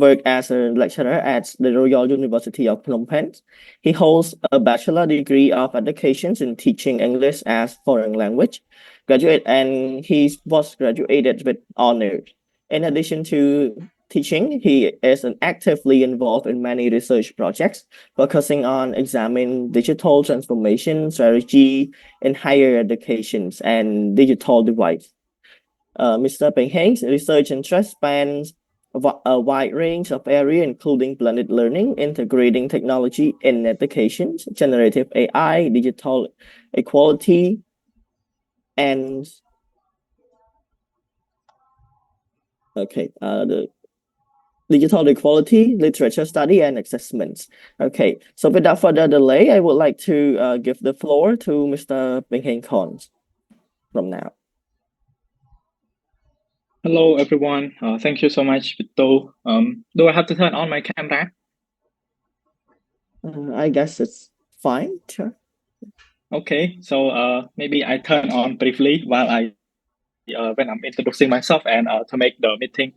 works as a lecturer at the Royal University of Phnom Penh. He holds a bachelor degree of education in teaching English as foreign language, and he was graduated with honors. In addition to teaching, he is actively involved in many research projects focusing on examining digital transformation strategy in higher education and digital device. Mr. Phengheng's research interest spans a wide range of areas, including blended learning, integrating technology in education, generative AI, digital equality, and the digital equality, literature study, and assessments. Okay, so without further delay, I would like to give the floor to Mr. Phengheng Khorn from now. Hello, everyone. Thank you so much, Vito. Do I have to turn on my camera? I guess it's fine. Sure. Okay, so maybe I turn on briefly while when I'm introducing myself, and to make the meeting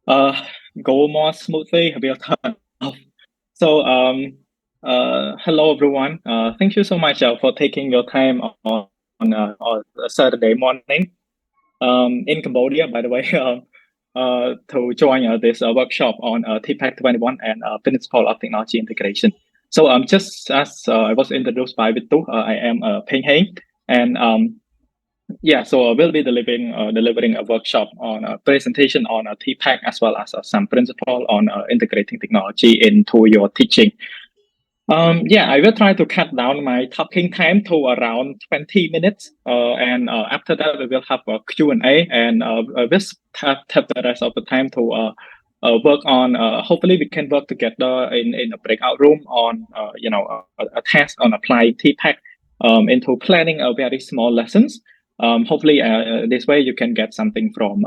go more smoothly, we'll turn off. So hello, everyone. Thank you so much for taking your time on a Saturday morning. In Cambodia, by the way, to join this workshop on TPACK21 and Principle of Technology Integration. So just as I was introduced by Vitu, I am Phengheng, and so we'll be delivering a workshop on a presentation on a TPACK as well as some principle on integrating technology into your teaching. I will try to cut down my talking time to around 20 minutes. And after that, we will have a Q&A, and we'll have the rest of the time to work on, hopefully we can work together in a breakout room on, a task on applying TPACK into planning a very small lessons. Hopefully this way you can get something from,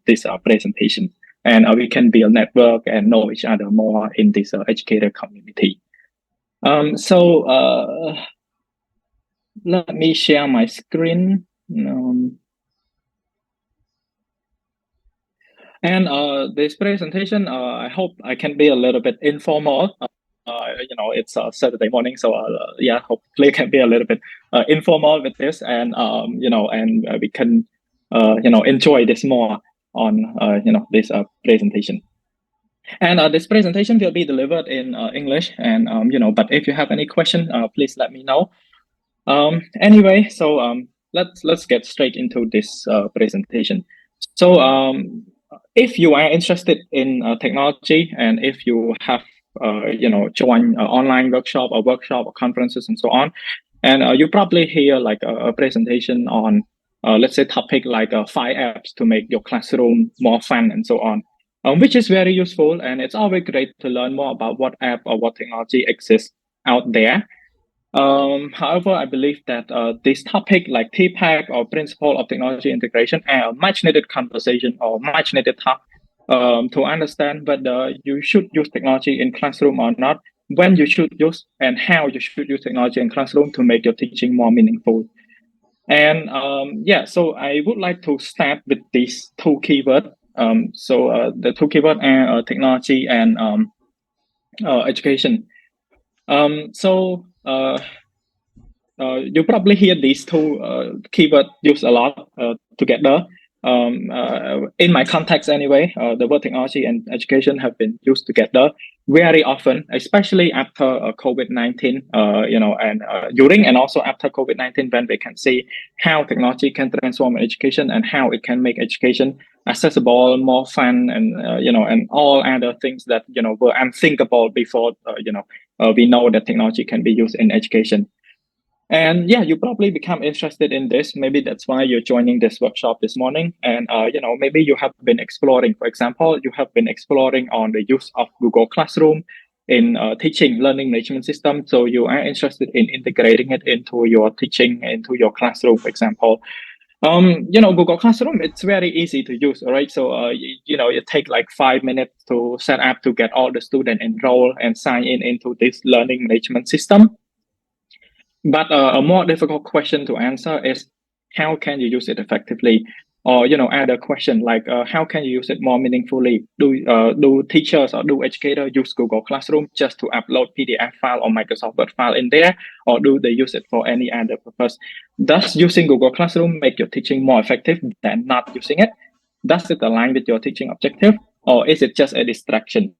this presentation, and we can build network and know each other more in this educator community. Let me share my screen. This presentation, I hope I can be a little bit informal. It's a Saturday morning, so hopefully it can be a little bit informal with this, and we can enjoy this more on this presentation. And this presentation will be delivered in English, and but if you have any question, please let me know. Anyway, so let's get straight into this presentation. So if you are interested in technology, and if you have joined online workshop or conferences and so on, and you probably hear like a presentation on let's say topic like 5 apps to make your classroom more fun and so on. Which is very useful, and it's always great to learn more about what app or what technology exists out there. However, I believe that this topic like TPACK or Principle of Technology Integration are a much needed conversation or much needed talk to understand whether you should use technology in classroom or not, when you should use, and how you should use technology in classroom to make your teaching more meaningful. And so I would like to start with these 2 keywords. The 2 keywords are technology and education. You probably hear these 2 keywords used a lot together. In my context anyway, the word technology and education have been used together very often, especially after COVID-19, and during and also after COVID-19, when we can see how technology can transform education and how it can make education accessible, more fun, and and all other things that were unthinkable before. We know that technology can be used in education. And you probably become interested in this. Maybe that's why you're joining this workshop this morning. And maybe you have been exploring. For example, you have been exploring on the use of Google Classroom in teaching learning management system. So you are interested in integrating it into your teaching, into your classroom, for example. Google Classroom, it's very easy to use, all right? So it take like 5 minutes to set up to get all the students enrolled and sign in into this learning management system. But a more difficult question to answer is, how can you use it effectively? or add a question like how can you use it more meaningfully? Do teachers or do educators use Google Classroom just to upload PDF file or Microsoft Word file in there, or do they use it for any other purpose? Does using Google Classroom make your teaching more effective than not using it? Does it align with your teaching objective, or is it just a distraction?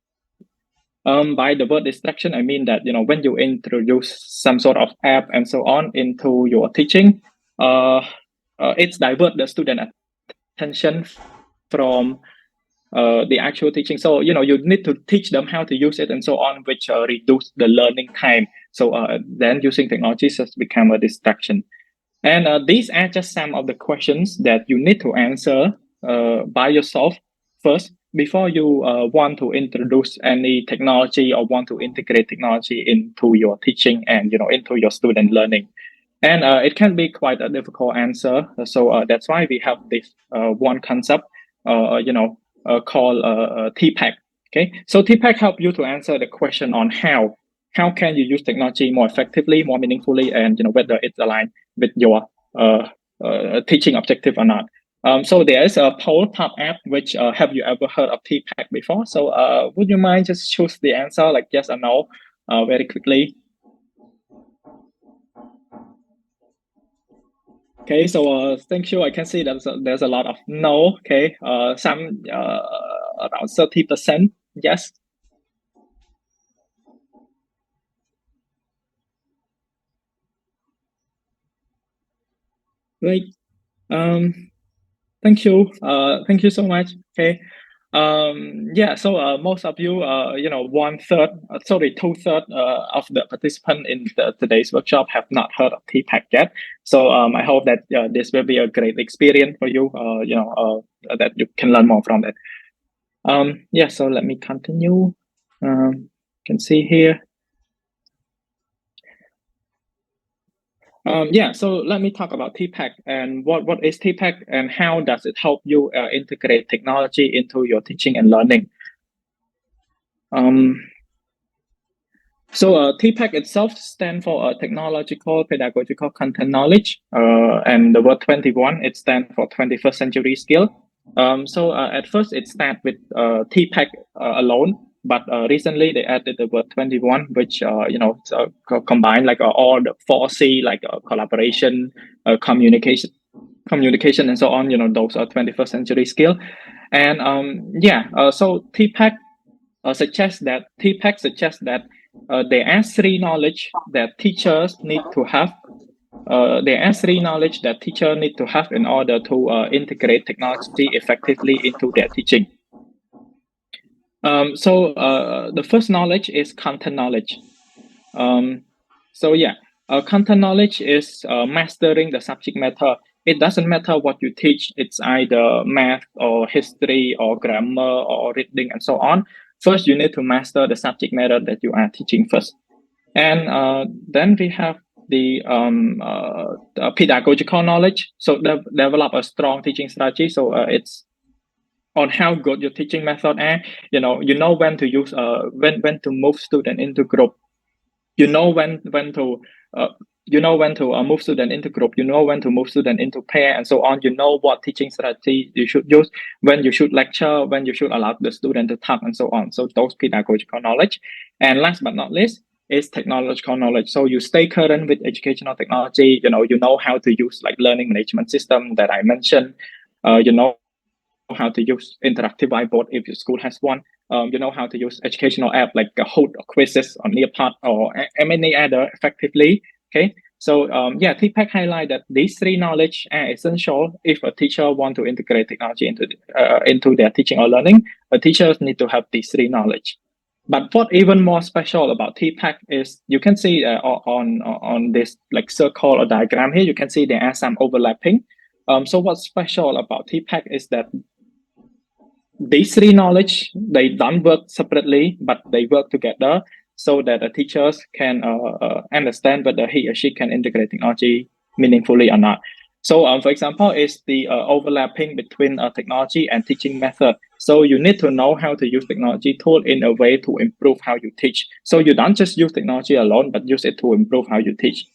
By the word distraction, I mean that when you introduce some sort of app and so on into your teaching, it's divert the student attention from the actual teaching. So you need to teach them how to use it and so on, which reduce the learning time. So then using technology has become a distraction. And these are just some of the questions that you need to answer by yourself first before you want to introduce any technology or want to integrate technology into your teaching and into your student learning. And it can be quite a difficult answer. So that's why we have this one concept, called TPACK. Okay, so TPACK help you to answer the question on how can you use technology more effectively, more meaningfully, and whether it's aligned with your teaching objective or not. So there is a poll pop-up which have you ever heard of TPACK before? So would you mind just choose the answer like yes or no very quickly? Okay, so thank you. I can see there's a lot of no. Okay, some around 30%. Yes. Great. Thank you. Thank you so much. Okay. Yeah. So most of you, 2/3 of the participants in today's workshop have not heard of TPACK yet. So I hope that this will be a great experience for you. That you can learn more from that. Yeah. So let me continue. You can see here. Yeah, so let me talk about TPACK and what is TPACK and how does it help you integrate technology into your teaching and learning. So TPACK itself stands for Technological Pedagogical Content Knowledge, and the word 21, it stands for 21st Century Skill. So at first it started with TPACK alone, but recently they added the word 21, which combine like all the 4C, like collaboration, communication, and so on. Those are 21st century skill. And so TPACK suggests that there are three knowledge that teachers need to have. There are three knowledge that teachers need to have in order to integrate technology effectively into their teaching. So the first knowledge is content knowledge. Content knowledge is mastering the subject matter. It doesn't matter what you teach. It's either math or history or grammar or reading and so on. First, you need to master the subject matter that you are teaching first. And then we have the pedagogical knowledge. So develop a strong teaching strategy. So it's on how good your teaching method are. You know when to use when to move student into group. You know when to move student into group. You know when to move student into pair and so on. You know what teaching strategy you should use, when you should lecture, when you should allow the student to talk and so on. So those pedagogical knowledge. And last but not least is technological knowledge. So you stay current with educational technology. You know how to use like learning management system that I mentioned. You know how to use interactive whiteboard if your school has one. You know how to use educational app like Kahoot or Quizzes or Nearpod or many other effectively. Okay, so TPACK highlight that these three knowledge are essential if a teacher want to integrate technology into their teaching or learning. Teachers need to have these three knowledge. But what even more special about TPACK is you can see on this like circle or diagram here, you can see there are some overlapping. So what's special about TPACK is that these three knowledge, they don't work separately, but they work together so that the teachers can understand whether he or she can integrate technology meaningfully or not. So for example, is the overlapping between technology and teaching method. So you need to know how to use technology tool in a way to improve how you teach. So you don't just use technology alone, but use it to improve how you teach.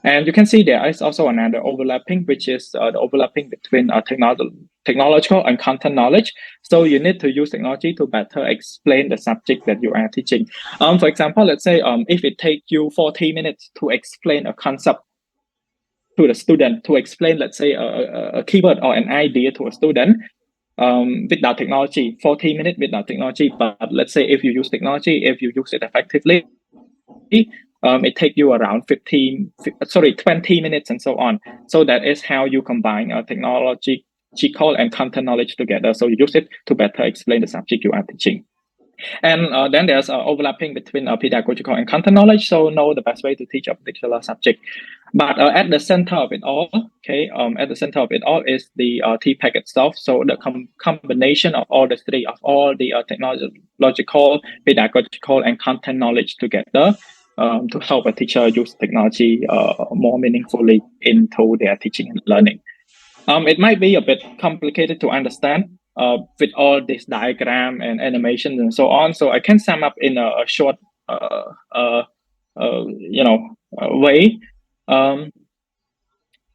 And you can see there is also another overlapping, which is the overlapping between technological and content knowledge. So you need to use technology to better explain the subject that you are teaching. For example, let's say if it takes you 40 minutes to explain a concept to the student, to explain, let's say, a keyword or an idea to a student, without technology, 40 minutes without technology. But let's say if you use technology, if you use it effectively, it takes you around 20 minutes and so on. So that is how you combine technological and content knowledge together. So you use it to better explain the subject you are teaching. And then there's overlapping between pedagogical and content knowledge. So know the best way to teach a particular subject. But at the center of it all, at the center of it all is the TPACK itself. So the combination of all the three, of all the technological, pedagogical, and content knowledge together to help a teacher use technology more meaningfully into their teaching and learning. It might be a bit complicated to understand with all this diagram and animations and so on. So I can sum up in a short, way.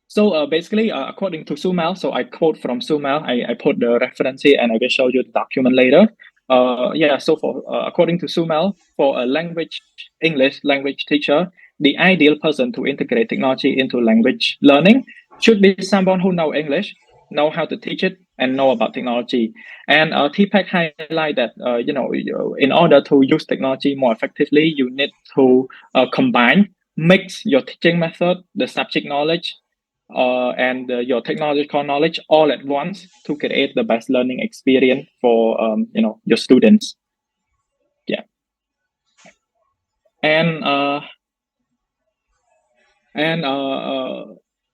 So basically, according to Sumal, so I quote from Sumal, I put the reference here and I will show you the document later. So for according to Sumal, for a English language teacher, the ideal person to integrate technology into language learning should be someone who know English, know how to teach it, and know about technology. And TPACK highlight that in order to use technology more effectively, you need to mix your teaching method, the subject knowledge, and your technological knowledge all at once to create the best learning experience for your students. Yeah. And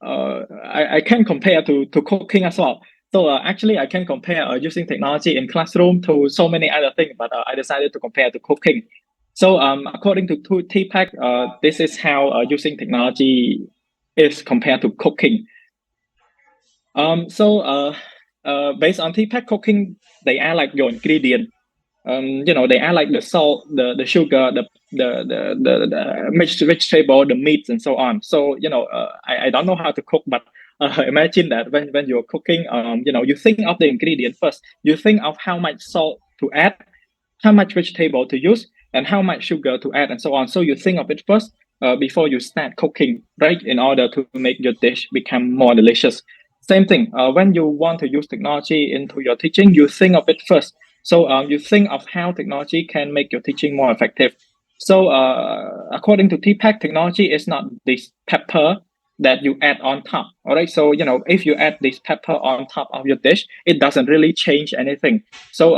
I can compare to cooking as well. So actually, I can compare using technology in classroom to so many other things, but I decided to compare to cooking. So according to TPACK, this is how using technology is compared to cooking. So based on TPACK, cooking, they are like your ingredient. They add like the salt, the sugar, the mixed vegetable, the meats, and so on. So I don't know how to cook, but imagine that when you're cooking, you think of the ingredient first. You think of how much salt to add, how much vegetable to use, and how much sugar to add, and so on. So you think of it first before you start cooking, right? In order to make your dish become more delicious. Same thing. When you want to use technology into your teaching, you think of it first. So you think of how technology can make your teaching more effective. So according to TPACK, technology is not this pepper that you add on top. All right. So if you add this pepper on top of your dish, it doesn't really change anything. So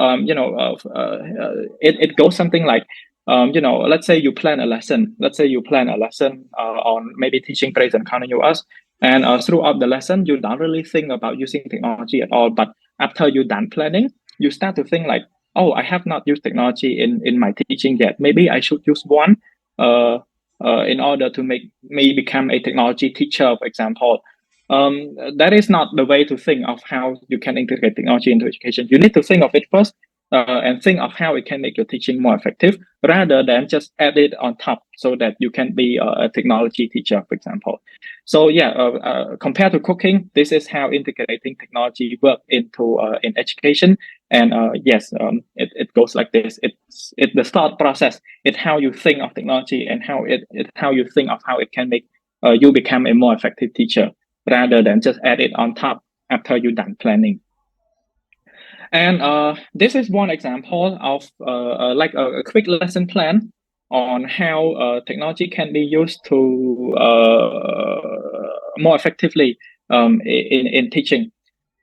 it goes something like let's say you plan a lesson. Let's say you plan a lesson on maybe teaching praise and continuous. And throughout the lesson, you don't really think about using technology at all. But after you're done planning, you start to think like, oh, I have not used technology in my teaching yet. Maybe I should use one in order to make me become a technology teacher, for example. That is not the way to think of how you can integrate technology into education. You need to think of it first and think of how it can make your teaching more effective rather than just add it on top so that you can be a technology teacher, for example. So compared to cooking, this is how integrating technology work into in education. And it goes like this. It's the thought process. It's how you think of technology and how you think of how it can make you become a more effective teacher rather than just add it on top after you're done planning. And this is one example of like a quick lesson plan on how technology can be used to more effectively in teaching.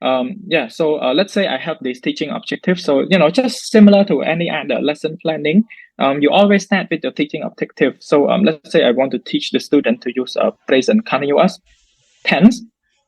So let's say I have this teaching objective. So just similar to any other lesson planning, you always start with your teaching objective. So let's say I want to teach the student to use present continuous tense.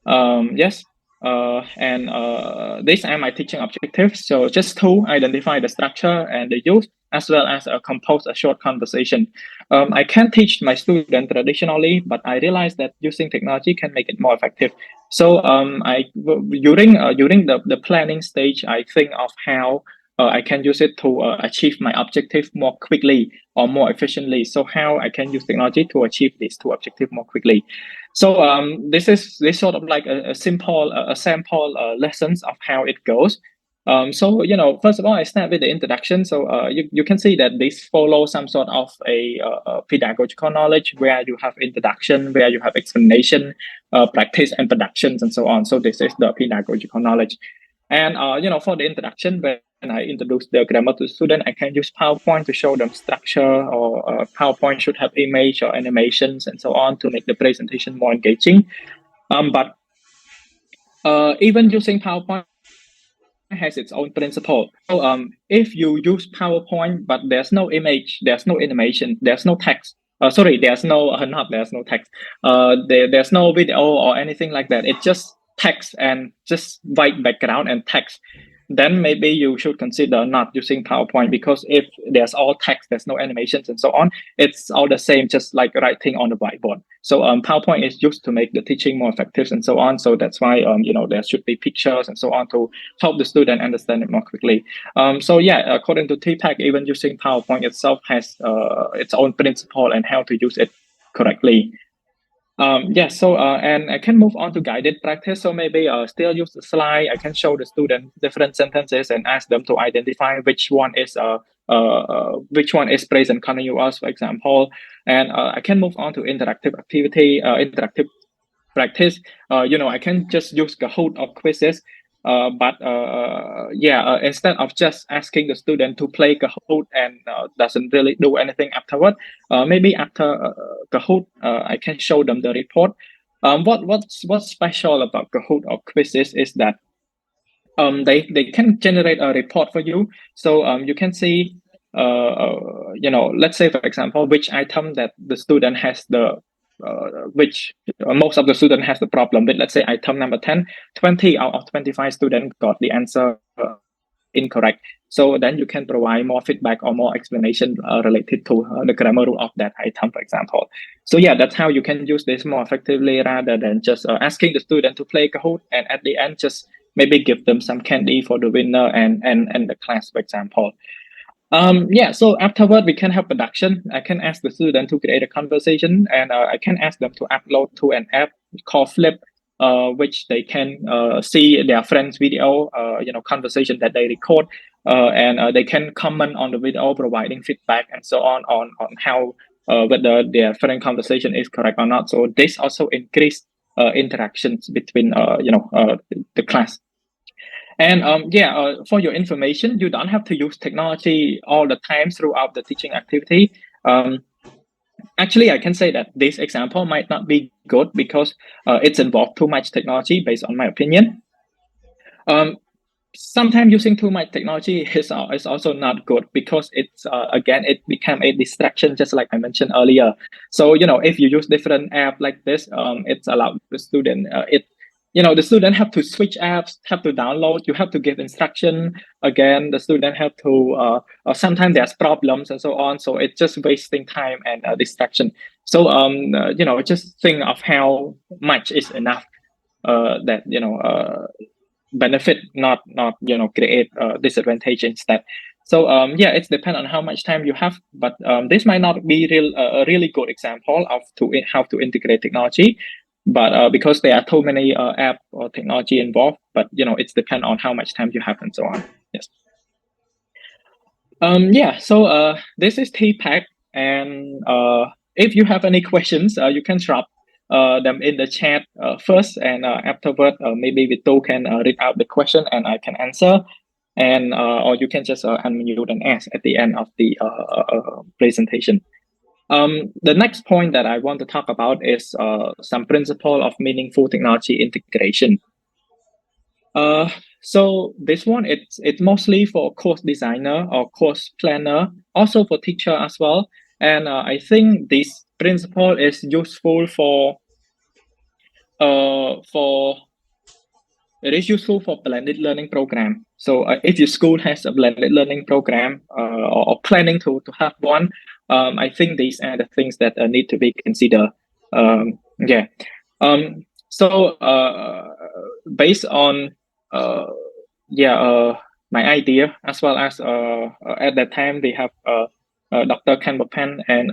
These are my teaching objectives. So just to identify the structure and the use, as well as compose a short conversation. I can teach my student traditionally, but I realized that using technology can make it more effective. So during the planning stage, I think of how I can use it to achieve my objective more quickly or more efficiently. So how I can use technology to achieve these two objectives more quickly. So this sort of like a sample lessons of how it goes. So first of all, I start with the introduction. So you can see that this follows some sort of a pedagogical knowledge where you have introduction, where you have explanation, practice, and productions, and so on. So this is the pedagogical knowledge. And for the introduction, when I introduce the grammar to the student, I can use PowerPoint to show them structure, or PowerPoint should have image or animations and so on to make the presentation more engaging. But even using PowerPoint has its own principle. So if you use PowerPoint but there's no image, there's no animation, there's no text. There's no text. There's no video or anything like that. It's just text and just white background and text. Then maybe you should consider not using PowerPoint, because if there's all text, there's no animations and so on, it's all the same, just like writing on the whiteboard. So PowerPoint is used to make the teaching more effective and so on. So that's why there should be pictures and so on to help the student understand it more quickly. According to TPACK, even using PowerPoint itself has its own principle and how to use it correctly. And I can move on to guided practice. So maybe still use the slide. I can show the student different sentences and ask them to identify which one is present continuous, for example. And I can move on to interactive activity, interactive practice. I can just use Kahoot or quizzes. Instead of just asking the student to play Kahoot and doesn't really do anything afterward, maybe after Kahoot, I can show them the report. What's special about Kahoot or quizzes is that they can generate a report for you. So you can see, let's say, for example, which item that the student has which most of the student has the problem with. Let's say item number 10, 20 out of 25 students got the answer incorrect. So then you can provide more feedback or more explanation related to the grammar rule of that item, for example. So that's how you can use this more effectively, rather than just asking the student to play Kahoot and at the end just maybe give them some candy for the winner and the class, for example. So afterward, we can have production. I can ask the student to create a conversation, and I can ask them to upload to an app called Flip, which they can see their friend's video, conversation that they record, and they can comment on the video, providing feedback and so on how whether their friend conversation is correct or not. So this also increase interactions between the class. And for your information, you don't have to use technology all the time throughout the teaching activity. Actually, I can say that this example might not be good because it's involved too much technology, based on my opinion. Sometimes using too much technology is also not good, because it's it became a distraction, just like I mentioned earlier. So if you use different app like this, it's allowed the student the student have to switch apps, have to download, you have to give instruction again, the student have to sometimes there's problems and so on, so it's just wasting time and distraction. So just think of how much is enough that benefit, not create disadvantage instead. So it's depend on how much time you have, but this might not be a really good example of how to integrate technology, but because there are too many app or technology involved, but it's depend on how much time you have and so on. Yes. So this is TPACK, and if you have any questions, you can drop them in the chat first, and afterward maybe Vito can read out the question and I can answer, and or you can just unmute and ask at the end of the presentation. The next point that I want to talk about is some principle of meaningful technology integration. So this one, it's mostly for course designer or course planner, also for teacher as well. And I think this principle is useful for blended learning program. So if your school has a blended learning program or planning to have one, I think these are the things that need to be considered. Based on my idea, as well as at that time they have Dr. Ken Bopan and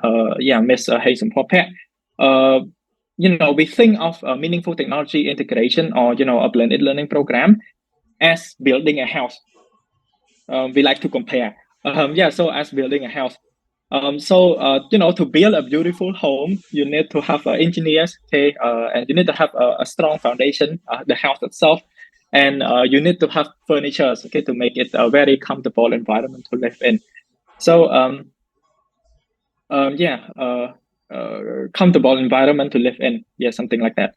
Miss Hazen Popek. We think of meaningful technology integration or a blended learning program as building a house. We like to compare. So as building a house. To build a beautiful home, you need to have engineers, okay, and you need to have a strong foundation, the house itself, and you need to have furniture, okay, to make it a very comfortable environment to live in. So, comfortable environment to live in, something like that.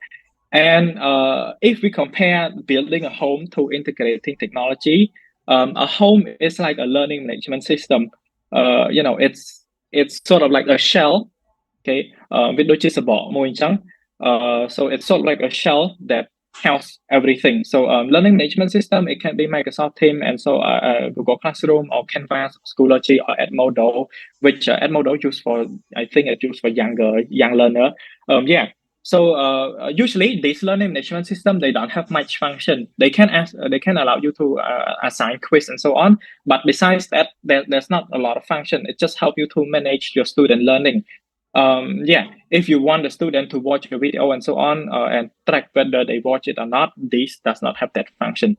And if we compare building a home to integrating technology, a home is like a learning management system. It's sort of like a shell, okay, which is about so it's sort of like a shell that house everything. So learning management system, it can be Microsoft Teams, and so Google Classroom or Canvas, Schoology or Edmodo, which Edmodo used for, I think it's used for young learner. So usually these learning management system, they don't have much function. They can allow you to assign quiz and so on. But besides that, there's not a lot of function. It just helps you to manage your student learning. If you want the student to watch a video and so on and track whether they watch it or not, this does not have that function.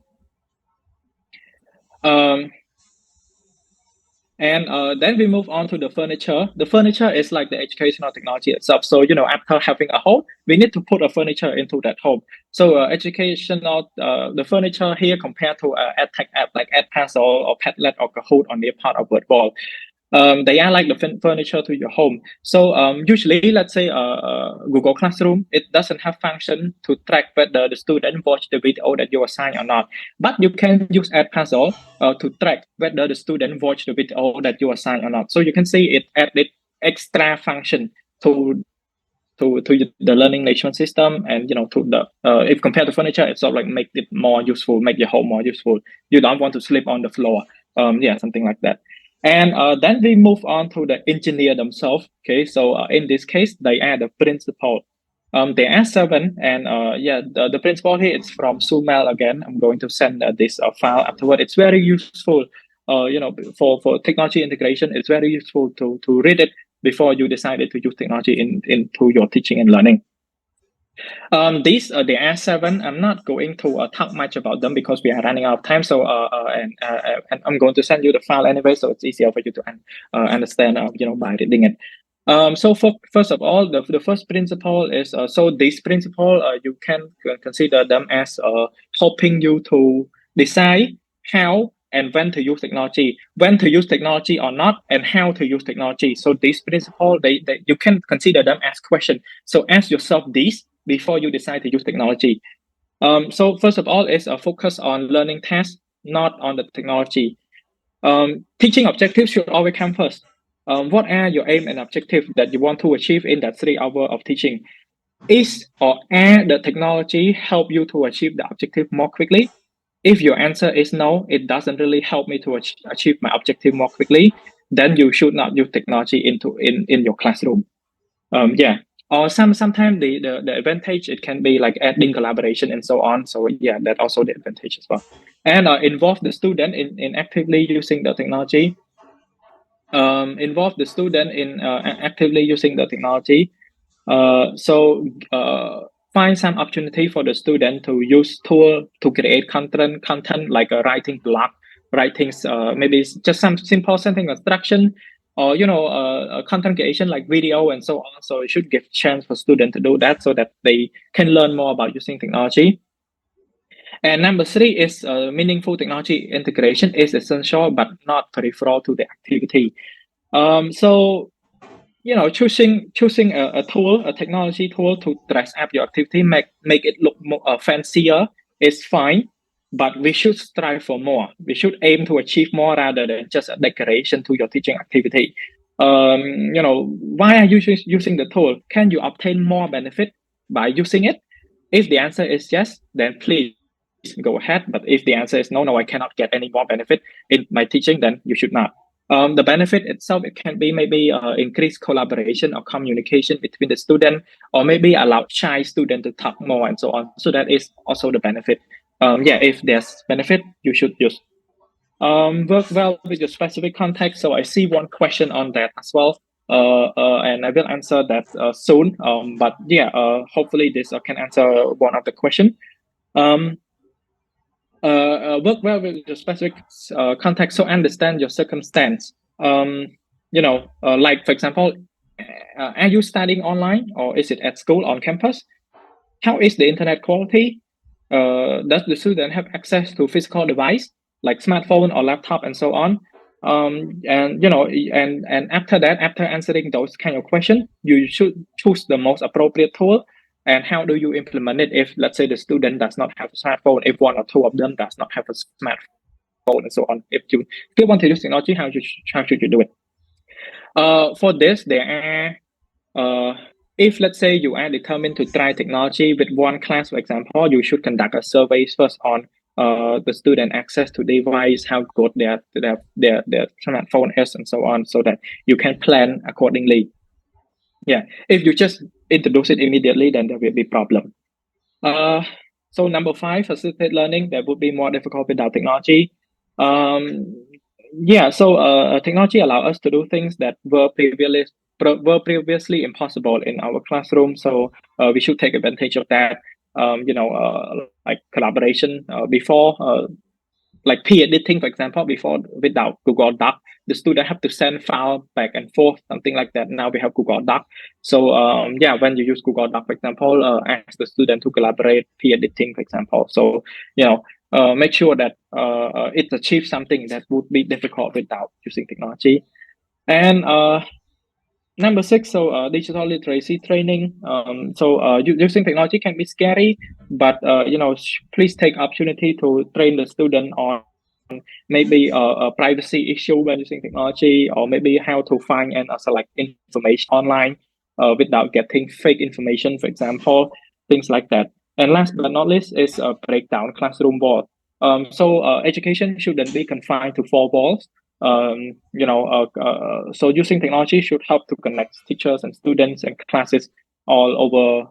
Then we move on to the furniture. The furniture is like the educational technology itself. So, after having a home, we need to put a furniture into that home. So educational, the furniture here compared to EdTech app like EdPass or Padlet or Kahoot on their part of WordWall. They are like the furniture to your home. So usually, let's say Google Classroom, it doesn't have function to track whether the student watched the video that you assign or not. But you can use Edpuzzle to track whether the student watched the video that you assign or not. So you can see it added extra function to the learning management system, and to the if compared to furniture, it's sort of like make it more useful, make your home more useful. You don't want to sleep on the floor, something like that. And then we move on to the engineer themselves. Okay, so in this case, they are the principal. There are 7, and the principal here is from Sumail again. I'm going to send this file afterward. It's very useful. For technology integration, it's very useful to read it before you decided to use technology into your teaching and learning. These there are 7. I'm not going to talk much about them because we are running out of time. So and I'm going to send you the file anyway, so it's easier for you to understand by reading it. So first of all, the first principle is so this principle you can consider them as helping you to decide how and when to use technology, when to use technology or not, and how to use technology. So this principle, they you can consider them as questions. So ask yourself these before you decide to use technology. So first of all, is a focus on learning tasks, not on the technology. Teaching objectives should always come first. What are your aim and objective that you want to achieve in that 3 hours of teaching? Is or are the technology help you to achieve the objective more quickly? If your answer is no, it doesn't really help me to achieve my objective more quickly, then you should not use technology in your classroom. Or sometimes the advantage, it can be like adding collaboration and so on. So that also the advantage as well. And involve the student in actively using the technology. Involve the student in actively using the technology. Find some opportunity for the student to use tool to create content like a writing blog, maybe just some simple sentence instruction, or content creation like video and so on. So it should give chance for students to do that so that they can learn more about using technology. And number 3 is meaningful technology integration is essential but not peripheral to the activity. Choosing a tool, a technology tool to dress up your activity, make it look more fancier is fine, but we should strive for more. We should aim to achieve more rather than just a decoration to your teaching activity. Why are you using the tool? Can you obtain more benefit by using it? If the answer is yes, then please go ahead. But if the answer is no, I cannot get any more benefit in my teaching, then you should not. The benefit itself, it can be maybe increased collaboration or communication between the student, or maybe allow shy student to talk more and so on. So that is also the benefit. If there's benefit, you should use. work well with your specific context. So I see one question on that as well. And I will answer that soon. But yeah, hopefully this can answer one of the question. Work well with your specific context. So understand your circumstance. Like for example, are you studying online or is it at school on campus? How is the internet quality? Does the student have access to physical device like smartphone or laptop and so on? And after that, after answering those kind of questions, you should choose the most appropriate tool. And how do you implement it if, let's say, the student does not have a smartphone, if one or two of them does not have a smartphone and so on? If you still want to use technology, how should you do it? For this, there are if let's say you are determined to try technology with one class, for example, you should conduct a survey first on the student access to device, how good their smartphone is, and so on, so that you can plan accordingly. Yeah, if you just introduce it immediately, then there will be problem. So number 5, facilitate learning. That would be more difficult without technology. Technology allow us to do things that were previously impossible in our classroom. So we should take advantage of that. Like collaboration before, like peer editing, for example, before without Google Doc, the student have to send file back and forth, something like that. Now we have Google Doc. So when you use Google Doc, for example, ask the student to collaborate peer editing, for example. So make sure that it achieves something that would be difficult without using technology. And number 6, so digital literacy training. Using technology can be scary, but please take opportunity to train the student on maybe a privacy issue when using technology, or maybe how to find and select information online without getting fake information, for example, things like that. And last but not least is break down classroom wall. Education shouldn't be confined to 4 walls. So using technology should help to connect teachers and students and classes all over.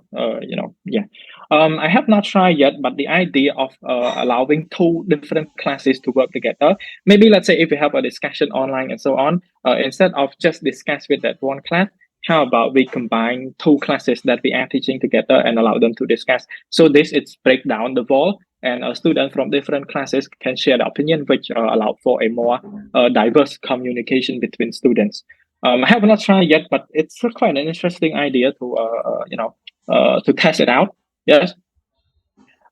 I have not tried yet, but the idea of allowing 2 different classes to work together, maybe let's say if we have a discussion online and so on, instead of just discuss with that one class, how about we combine 2 classes that we are teaching together and allow them to discuss? So this is break down the wall, and a student from different classes can share the opinion, which allow for a more diverse communication between students. I have not tried yet, but it's quite an interesting idea to test it out. Yes.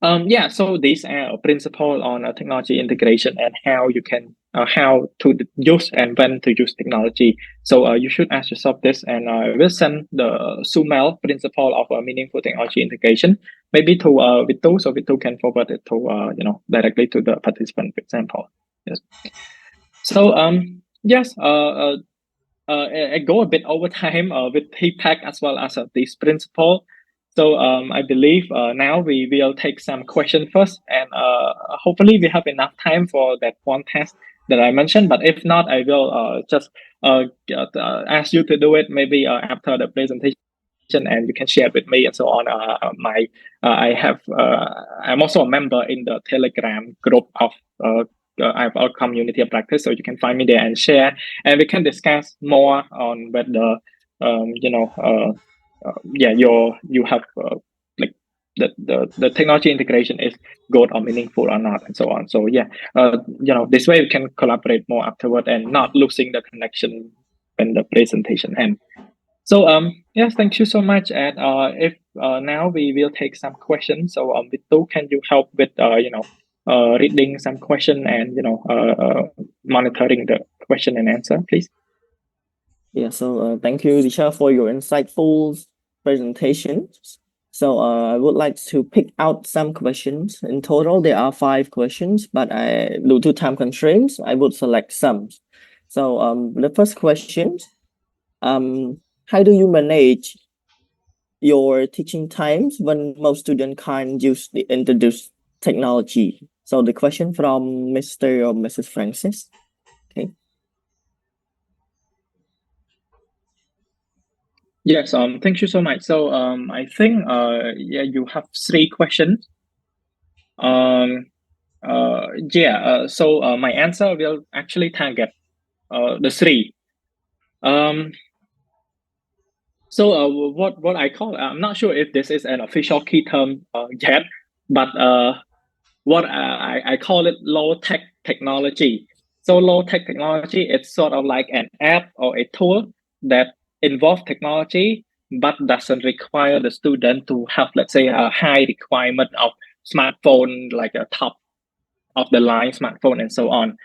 So these are principles on technology integration and how you can how to use and when to use technology. So you should ask yourself this, and I will send the SUMEL principle of meaningful technology integration maybe to Vitu, so Vitu can forward it to directly to the participant, for example. Yes. So I go a bit over time with TPACK as well as this principle. So I believe now we will take some questions first, and hopefully we have enough time for that one test that I mentioned. But if not, I will just ask you to do it maybe after the presentation, and you can share it with me and so on. I'm also a member in the Telegram group of I have our community of practice, so you can find me there and share, and we can discuss more on whether you have like the technology integration is good or meaningful or not, and so on. So this way we can collaborate more afterward and not losing the connection when the presentation ends. So yes, thank you so much. And if now we will take some questions. So Vitu, can you help with reading some question and monitoring the question and answer, please? Yeah, so thank you, Disha, for your insightful presentation. So I would like to pick out some questions. In total, there are 5 questions, but due to time constraints, I would select some. So the first question, how do you manage your teaching times when most students can't use the introduced technology? So the question from Mr. or Mrs. Francis. Okay. Yes, thank you so much. So I think you have 3 questions. So my answer will actually target the three. What I call, I'm not sure if this is an official key term yet, but what I call it low tech technology. So low tech technology, it's sort of like an app or a tool that involves technology but doesn't require the student to have, let's say, a high requirement of smartphone, like a top of the line smartphone and so on.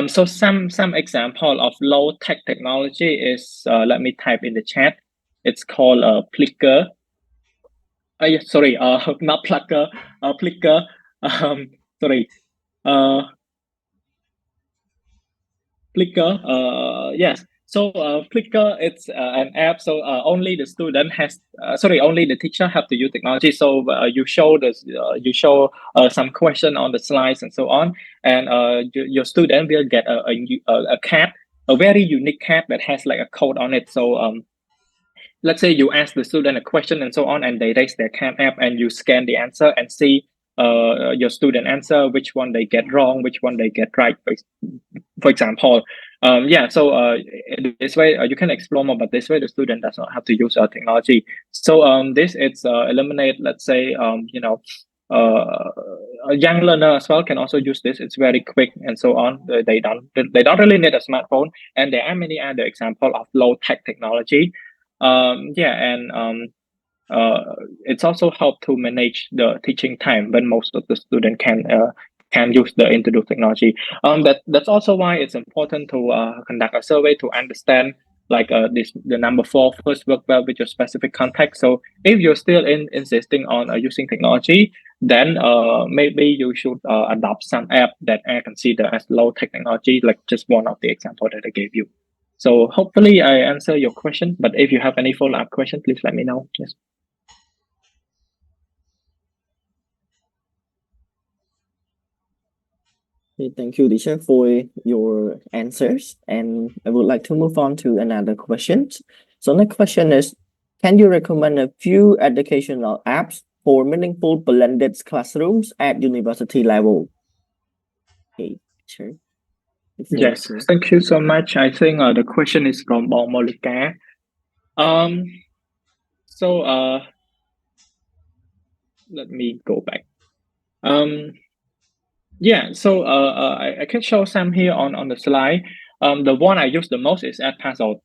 So some example of low tech technology is, let me type in the chat. It's called Plicker. Sorry, not Plucker, Plicker. Sorry, Plicker. Yes. So Plicker, it's an app. So only the student has, only the teacher have to use technology. So you show some question on the slides and so on, and your student will get a cat, a very unique cat that has like a code on it. So let's say you ask the student a question and so on, and they raise their cat app, and you scan the answer and see your student answer, which one they get wrong, which one they get right, for example. So this way you can explore more, but this way the student does not have to use technology. So this it's eliminate, let's say, a young learner as well can also use this. It's very quick and so on. They don't really need a smartphone, and there are many other examples of low tech technology. It's also helped to manage the teaching time when most of the student can use the introduced technology. That's also why it's important to conduct a survey to understand, like the number 4 first work well with your specific context. So if you're still insisting on using technology, then maybe you should adopt some app that I consider as low technology, like just one of the example that I gave you. So hopefully I answer your question, but if you have any follow-up question, please let me know. Yes. Okay, thank you, teacher, for your answers. And I would like to move on to another question. So next question is, can you recommend a few educational apps for meaningful blended classrooms at university level? Okay, teacher. Yes, thank you so much. I think the question is from Bong Molika. Let me go back. I can show some here on the slide. The one I use the most is Edpuzzle.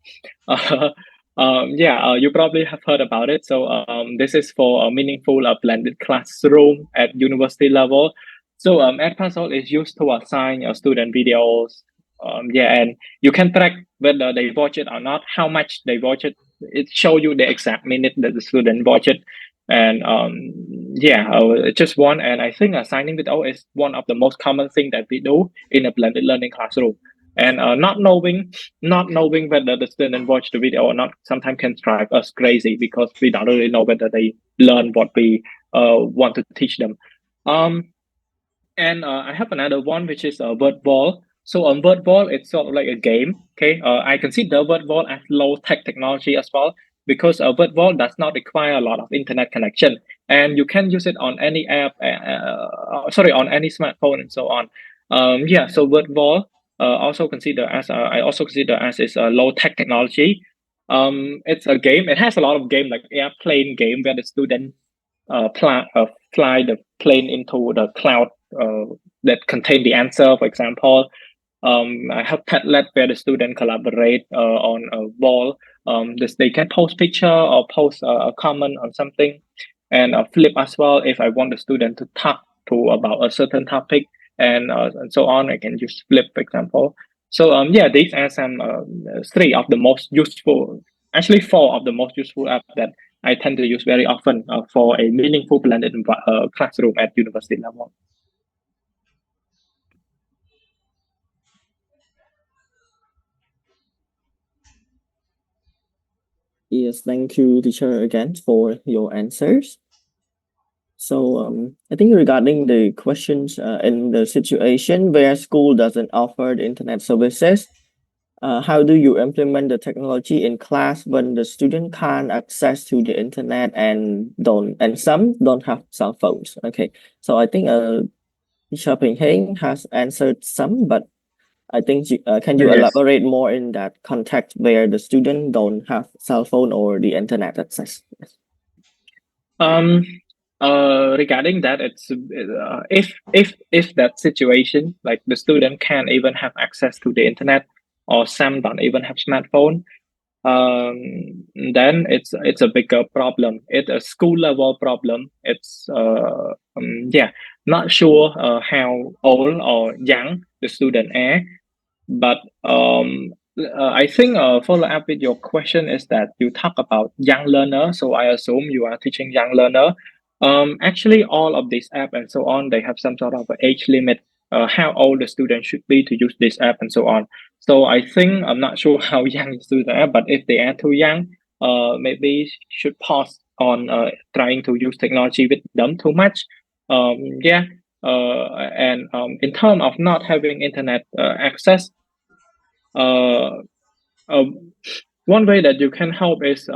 You probably have heard about it. So this is for a meaningful blended classroom at university level. So Edpuzzle is used to assign your student videos. And you can track whether they watch it or not, how much they watch it. It shows you the exact minute that the student watch it. And just one. And I think assigning video is one of the most common thing that we do in a blended learning classroom. And not knowing whether the student watch the video or not sometimes can drive us crazy, because we don't really know whether they learn what we want to teach them. I have another one, which is a word wall. So on word wall, it's sort of like a game. Okay, I consider word wall as low tech technology as well, because a word wall does not require a lot of internet connection, and you can use it on any app, on any smartphone and so on. So word wall I also consider as is a low tech technology. It's a game. It has a lot of game, like airplane game, where the student fly the plane into the cloud that contain the answer, for example. I have Padlet, where the student collaborate on a wall. They can post picture or post a comment on something, and Flip as well. If I want the student to talk to about a certain topic and so on, I can use Flip, for example. So these are some 3 of the most useful, actually 4 of the most useful apps that I tend to use very often for a meaningful blended classroom at university level. Yes, thank you, teacher, again for your answers. So I think regarding the questions in the situation where school doesn't offer the internet services, how do you implement the technology in class when the student can't access to the internet and some don't have cell phones? Okay, so I think Teacher Phengheng has answered some, but I think can you Yes. elaborate more in that context where the student don't have cell phone or the internet access? Yes. Regarding that, it's if that situation, like the student can't even have access to the internet, or some don't even have smartphone, then it's a bigger problem. It's a school level problem. It's yeah, not sure how old or young the student are, but I think follow up with your question is that you talk about young learner. So I assume you are teaching young learner. Actually, all of this app and so on, they have some sort of age limit. How old the student should be to use this app and so on. So I think I'm not sure how young the students are, but if they are too young, maybe should pause on trying to use technology with them too much. Yeah. And in terms of not having internet access, uh, uh, one way that you can help is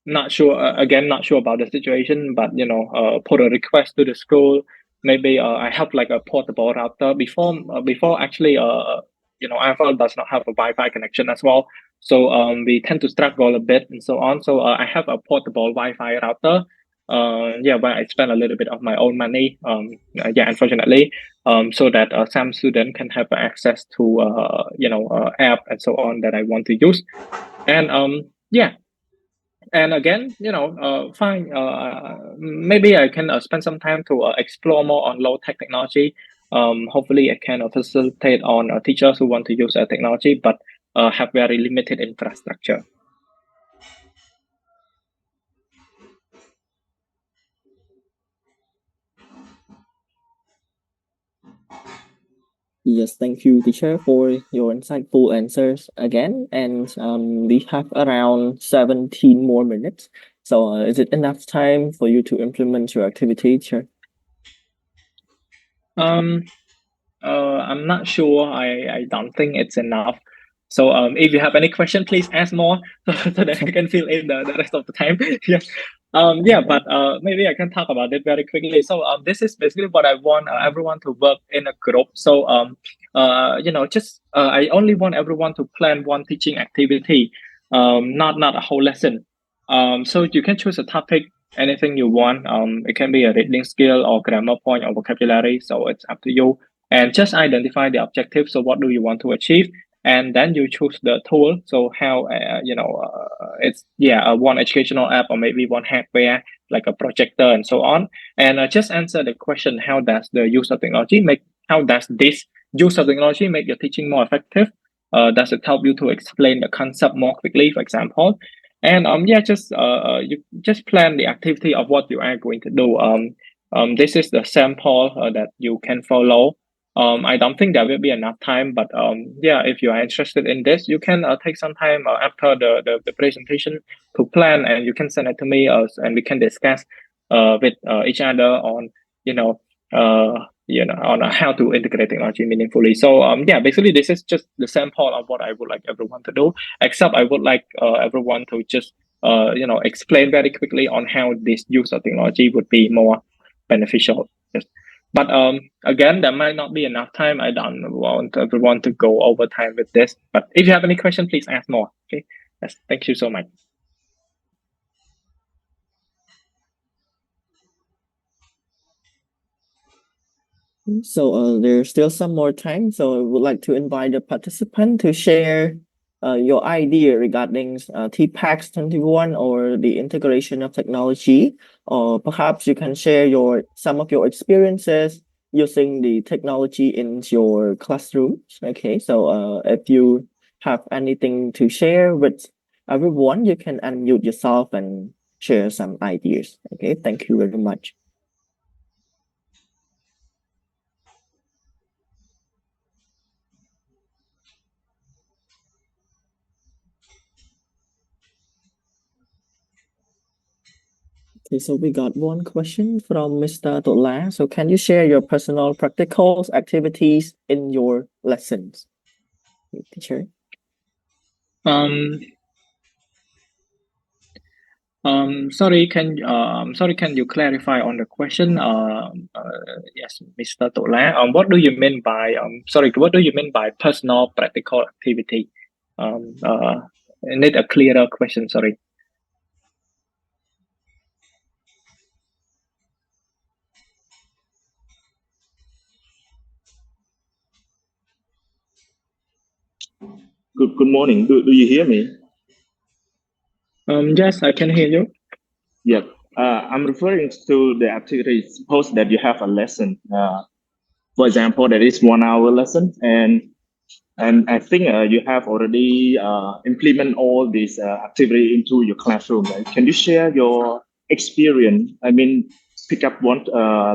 not sure again, not sure about the situation, but put a request to the school. Maybe I have like a portable router before actually Apple does not have a Wi-Fi connection as well, so we tend to struggle a bit and so on. So I have a portable Wi-Fi router. Yeah, but I spend a little bit of my own money. Yeah, unfortunately, so that some student can have access to app and so on that I want to use. And yeah, and again, fine. Maybe I can spend some time to explore more on low tech technology. Hopefully, I can facilitate on teachers who want to use technology but have very limited infrastructure. Yes, thank you, teacher, for your insightful answers again. And we have around 17 more minutes. So is it enough time for you to implement your activity, teacher? I'm not sure. I don't think it's enough. So if you have any question, please ask more so that I can fill in the rest of the time. Yes. Yeah, but maybe I can talk about it very quickly. So this is basically what I want everyone to work in a group. So just I only want everyone to plan one teaching activity, not a whole lesson. So you can choose a topic, anything you want. It can be a reading skill or grammar point or vocabulary. So it's up to you, and just identify the objective. So what do you want to achieve? And then you choose the tool. So how it's one educational app or maybe one hardware like a projector and so on. And just answer the question: how does the use of technology make? How does this use of technology make your teaching more effective? Does it help you to explain the concept more quickly, for example? And just you just plan the activity of what you are going to do. This is the sample that you can follow. I don't think there will be enough time, but if you are interested in this, you can take some time after the presentation to plan, and you can send it to me, and we can discuss with each other on on how to integrate technology meaningfully. So basically this is just the sample of what I would like everyone to do. Except I would like everyone to just explain very quickly on how this use of technology would be more beneficial. Yes. But again, there might not be enough time. I don't want everyone to go over time with this. But if you have any question, please ask more. Okay. Yes. Thank you so much. So there's still some more time. So I would like to invite the participant to share your idea regarding TPACK21 or the integration of technology, or perhaps you can share some of your experiences using the technology in your classrooms. Okay, so if you have anything to share with everyone, you can unmute yourself and share some ideas. Okay, thank you very much. Okay, so we got one question from Mr. Tola. So can you share your personal practical activities in your lessons? Teacher. Sorry, can you clarify on the question? Yes, Mr. Tola. What do you mean by what do you mean by personal practical activity? I need a clearer question. Sorry. Good morning. Do you hear me? Yes, I can hear you. Yeah. I'm referring to the activity. Suppose that you have a lesson. For example, that is 1 hour lesson, and I think you have already implement all this activity into your classroom. Right? Can you share your experience? I mean, pick up one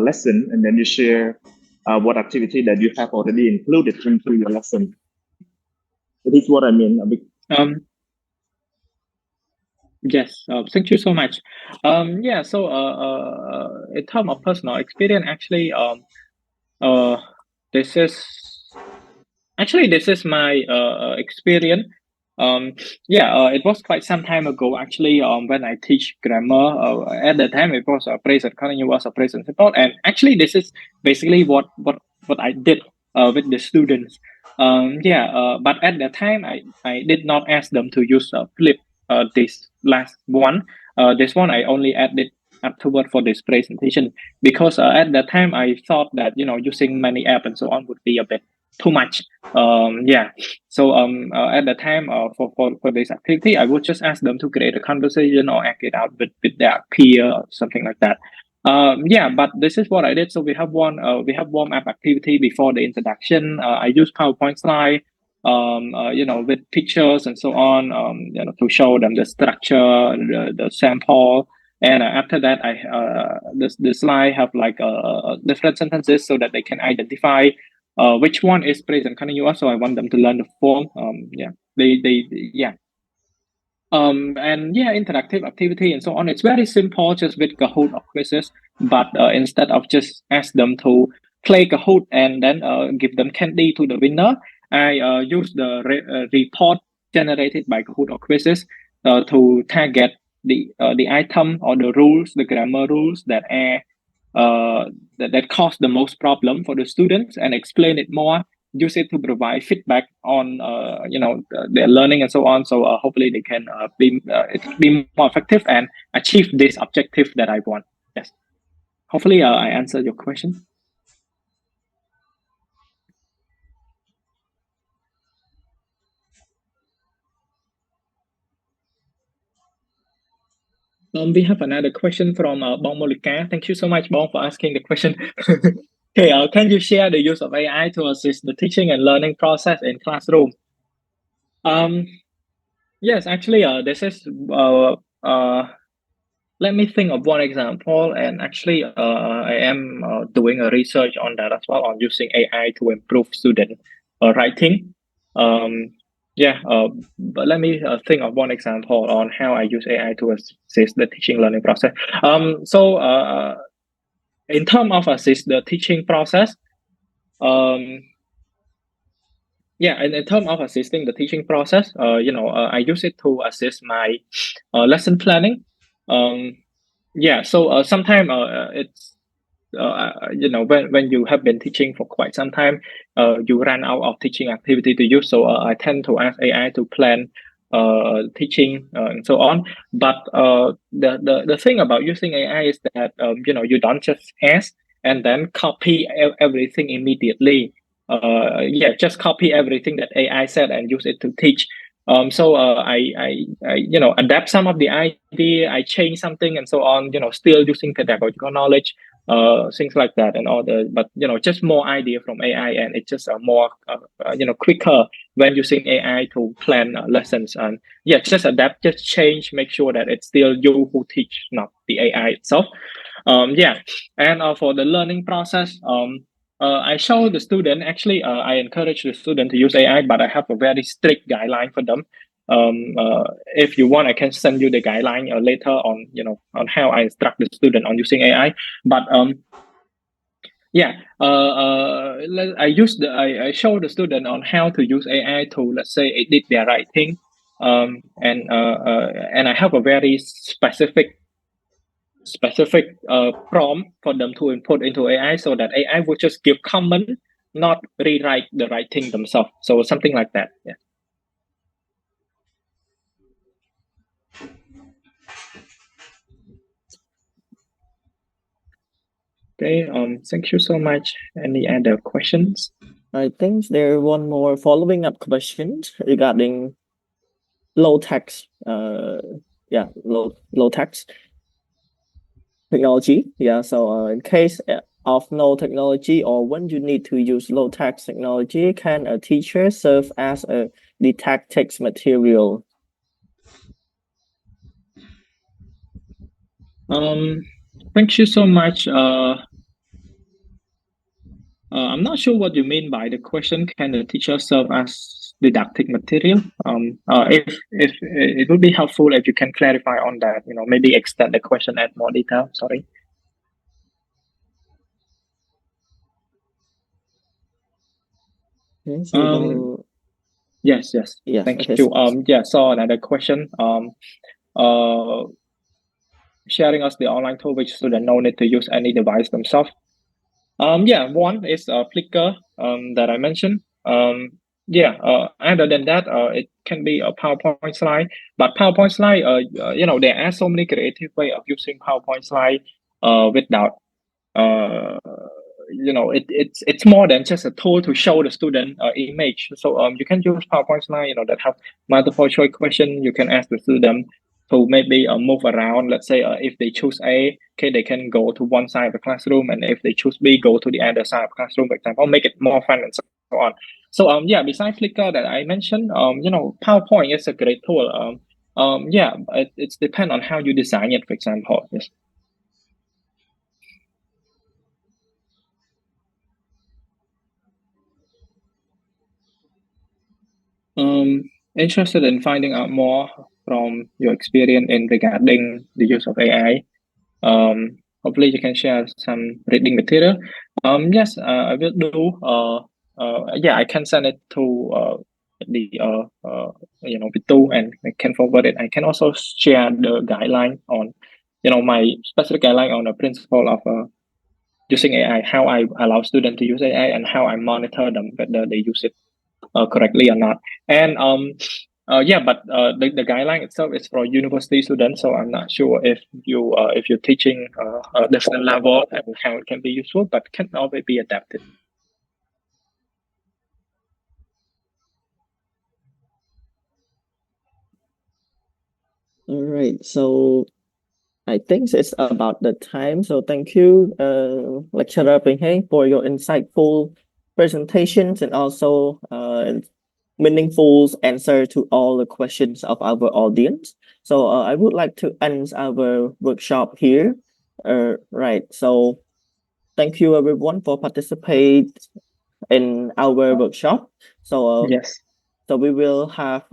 lesson and then you share what activity that you have already included into your lesson. That is what I mean. Yes, thank you so much. Yeah, so in terms of personal experience, actually, this is my experience. It was quite some time ago actually. When I teach grammar, at the time it was a present continuous, a present simple, and actually this is basically what I did with the students. But at the time I did not ask them to use flip this last one. This one I only added afterward for this presentation because at that time I thought that using many apps and so on would be a bit too much. So at the time for this activity, I would just ask them to create a conversation or act it out with their peer or something like that. But this is what I did. So we have warm up activity before the introduction. I use PowerPoint slide, with pictures and so on, to show them the structure, the sample. And after that, the slide have like different sentences so that they can identify which one is present continuous. So I want them to learn the form. Interactive activity and so on. It's very simple, just with Kahoot or quizzes. But instead of just ask them to play Kahoot and then give them candy to the winner, I use the report generated by Kahoot or quizzes to target the item or the rules, the grammar rules that cause the most problem for the students, and explain it more. Use it to provide feedback on their learning and so on. So hopefully they can be more effective and achieve this objective that I want. Yes. Hopefully I answered your question. We have another question from Bong Molika. Thank you so much, Bong, for asking the question. Okay, can you share the use of AI to assist the teaching and learning process in classroom? Yes, actually, this is let me think of one example. And actually, I am doing a research on that as well, on using AI to improve student writing. But let me think of one example on how I use AI to assist the teaching learning process. In terms of assist the teaching process, in terms of assisting the teaching process, I use it to assist my lesson planning. Sometimes it's when you have been teaching for quite some time, you run out of teaching activity to use. So I tend to ask AI to plan teaching and so on. But the thing about using AI is that you don't just ask and then copy everything immediately. Just copy everything that AI said and use it to teach. I adapt some of the idea, I change something and so on, still using pedagogical knowledge, things like that and all but just more idea from AI, and it's just more quicker when using AI to plan lessons. And just adapt, just change, make sure that it's still you who teach, not the AI itself. For the learning process, I show the student, actually, I encourage the student to use AI, but I have a very strict guideline for them. If you want, I can send you the guideline later on, on how I instruct the student on using AI. But I show the student on how to use AI to, let's say, edit their writing. and I have a very specific prompt for them to input into AI so that AI will just give comment, not rewrite the right thing themselves. So something like that. Yeah. Okay. Thank you so much. Any other questions? I think there one more following up question regarding low tax. Low tax technology. Yeah. So in case of no technology or when you need to use low tax technology, can a teacher serve as a detect text material? Thank you so much. I'm not sure what you mean by the question. Can the teacher serve as didactic material? If it would be helpful if you can clarify on that. Maybe extend the question at more detail. Sorry. Okay, so Yes. Yes. Thank Okay. you. So another question. Sharing us the online tool which students no need to use any device themselves. One is Flickr that I mentioned. Other than that, it can be a PowerPoint slide. But PowerPoint slide, there are so many creative ways of using PowerPoint slide without it's more than just a tool to show the student image. So you can use PowerPoint slide, that have multiple choice question. You can ask the student to maybe move around. Let's say if they choose A, okay, they can go to one side of the classroom, and if they choose B, go to the other side of the classroom, for example, make it more fun and so on. So besides Flickr that I mentioned, PowerPoint is a great tool. It's depend on how you design it, for example. Yes. Interested in finding out more from your experience in regarding the use of AI. Hopefully you can share some reading material. Yes, I will do. I can send it to the Vitu, and I can forward it. I can also share the guideline on, my specific guideline on the principle of using AI, how I allow students to use AI, and how I monitor them whether they use it correctly or not. And the guideline itself is for university students, so I'm not sure if you're teaching a different level and how it can be useful, but can always be adapted. All right. So I think it's about the time. So thank you, Lecturer Phengheng, for your insightful presentations and also meaningful answer to all the questions of our audience. So I would like to end our workshop here. Right. So thank you everyone for participate in our workshop. So Yes. So we will have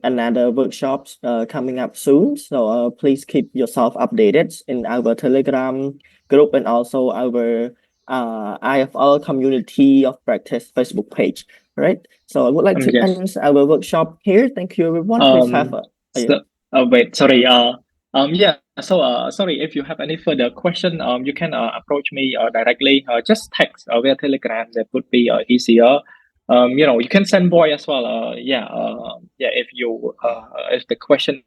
another workshops coming up soon. So please keep yourself updated in our Telegram group and also our IFL community of practice Facebook page. Right. So I would like to Yes. end our workshop here. Thank you, everyone. Please have a. Wait, sorry. Sorry, if you have any further question, you can approach me directly. Just text via Telegram. That would be easier. You can send voice as well. If the question